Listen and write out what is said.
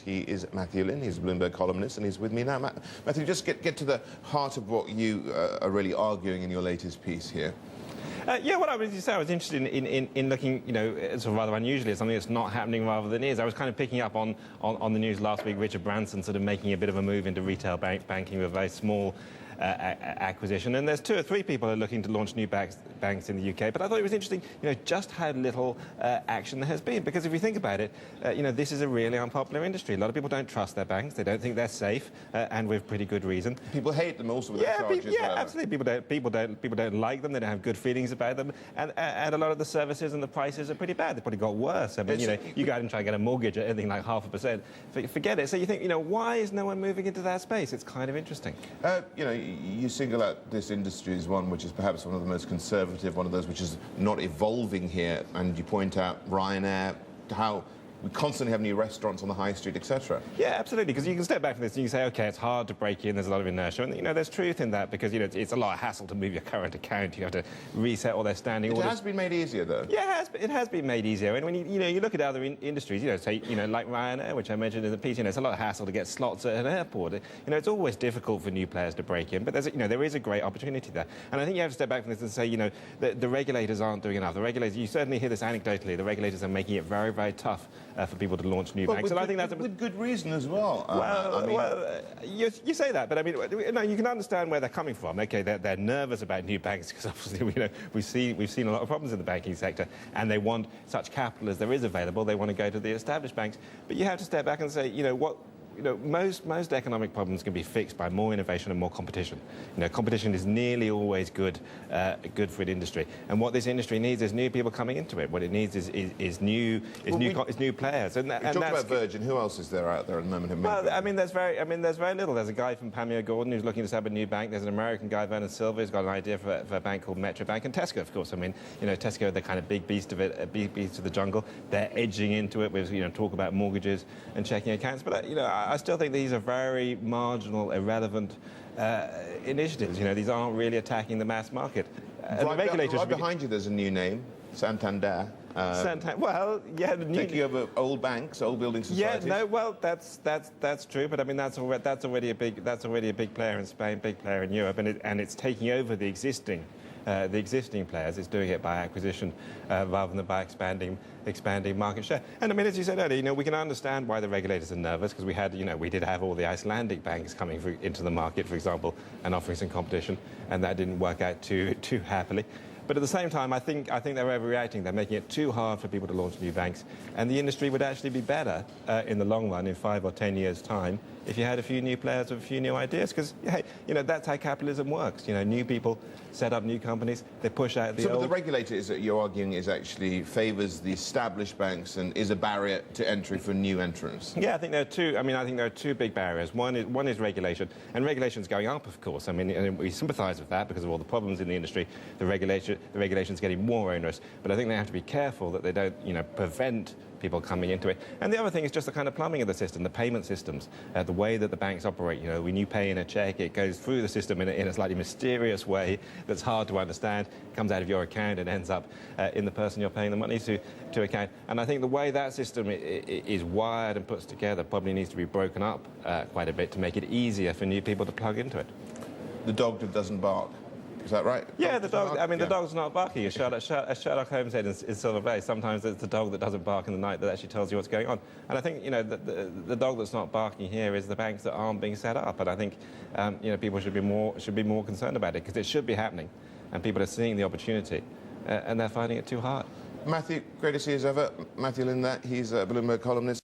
He is Matthew Lynn. He's a Bloomberg columnist, and he's with me now. Matthew, just get to the heart of what you are really arguing in your latest piece here. Yeah, what I was say, I was interested in looking, sort of rather unusually at something that's not happening rather than is. I was kind of picking up on the news last week, Richard Branson sort of making a bit of a move into retail banking with a very small acquisition. And there's 2 or 3 people who are looking to launch new banks in the UK. But I thought it was interesting, just how little action there has been. Because if you think about it, this is a really unpopular industry. A lot of people don't trust their banks. They don't think they're safe, and with pretty good reason. People hate them also with their charges. Yeah, absolutely. People don't like them. They don't have good feelings about them. And a lot of the services and the prices are pretty bad. They've probably got worse. I mean, you go out and try and get a mortgage at anything like 0.5%. Forget it. So you think, why is no one moving into that space? It's kind of interesting. You single out this industry as one which is perhaps one of the most conservative, one of those which is not evolving here, and you point out Ryanair, how we constantly have new restaurants on the high street, etc. Yeah, absolutely, because you can step back from this and you can say, OK, it's hard to break in, there's a lot of inertia, and, there's truth in that, because, it's a lot of hassle to move your current account. You have to reset all their standing orders. It has been made easier, though. Yeah, it has been made easier. And when you look at other industries, say, like Ryanair, which I mentioned in the piece, it's a lot of hassle to get slots at an airport. It's always difficult for new players to break in, but there is a great opportunity there. And I think you have to step back from this and say, the regulators aren't doing enough. The regulators, you certainly hear this anecdotally, the regulators are making it very, very tough for people to launch new banks. And I think that's with good reason as well. You say that, but I mean, you can understand where they're coming from. Okay, they're nervous about new banks because obviously we've seen a lot of problems in the banking sector, and they want such capital as there is available. They want to go to the established banks, but you have to step back and say, most economic problems can be fixed by more innovation and more competition. Competition is nearly always good for an industry. And what this industry needs is new people coming into it. What it needs is new players. And talk about Virgin. Who else is there out there at the moment? There's very little. There's a guy from Pamela Gordon who's looking to set up a new bank. There's an American guy, Vernon Silva, who's got an idea for a bank called Metro Bank, and Tesco, of course. Tesco, the kind of big beast of it, a big beast of the jungle. They're edging into it with talk about mortgages and checking accounts. But I still think these are very marginal, irrelevant initiatives. These aren't really attacking the mass market. Right, the regulators right behind you, there's a new name, Santander. Well, yeah, taking over old banks, old building societies. Yeah, no, well, that's true, but I mean that's already a big player in Spain, big player in Europe, and it's taking over the existing players. It's doing it by acquisition rather than by expanding market share. And I mean, as you said earlier, we can understand why the regulators are nervous, because we did have all the Icelandic banks coming into the market, for example, and offering some competition, and that didn't work out too happily. But at the same time, I think they're overreacting. They're making it too hard for people to launch new banks, and the industry would actually be better in the long run, in 5 or 10 years' time, if you had a few new players with a few new ideas. Because that's how capitalism works. New people set up new companies, they push out the old. But the regulator, is that you're arguing, is actually favours the established banks and is a barrier to entry for new entrants? Yeah, I think there are two. I think there are 2 big barriers. One is regulation, and regulation's going up, of course. And we sympathise with that because of all the problems in the industry. The regulation's getting more onerous, but I think they have to be careful that they don't, prevent people coming into it. And the other thing is just the kind of plumbing of the system, the payment systems, the way that the banks operate. When you pay in a check, it goes through the system in a slightly mysterious way that's hard to understand. It comes out of your account and ends up in the person you're paying the money to account. And I think the way that system is wired and put together probably needs to be broken up quite a bit to make it easier for new people to plug into it. The dog that doesn't bark. Is that right? Yeah, the dog. The dog's not barking. As Sherlock Holmes said in Silver Bay, sometimes it's the dog that doesn't bark in the night that actually tells you what's going on. And I think the dog that's not barking here is the banks that aren't being set up. And I think people should be more concerned about it, because it should be happening, and people are seeing the opportunity, and they're finding it too hard. Matthew, great to see you as ever. Matthew Lynn, he's a Bloomberg columnist.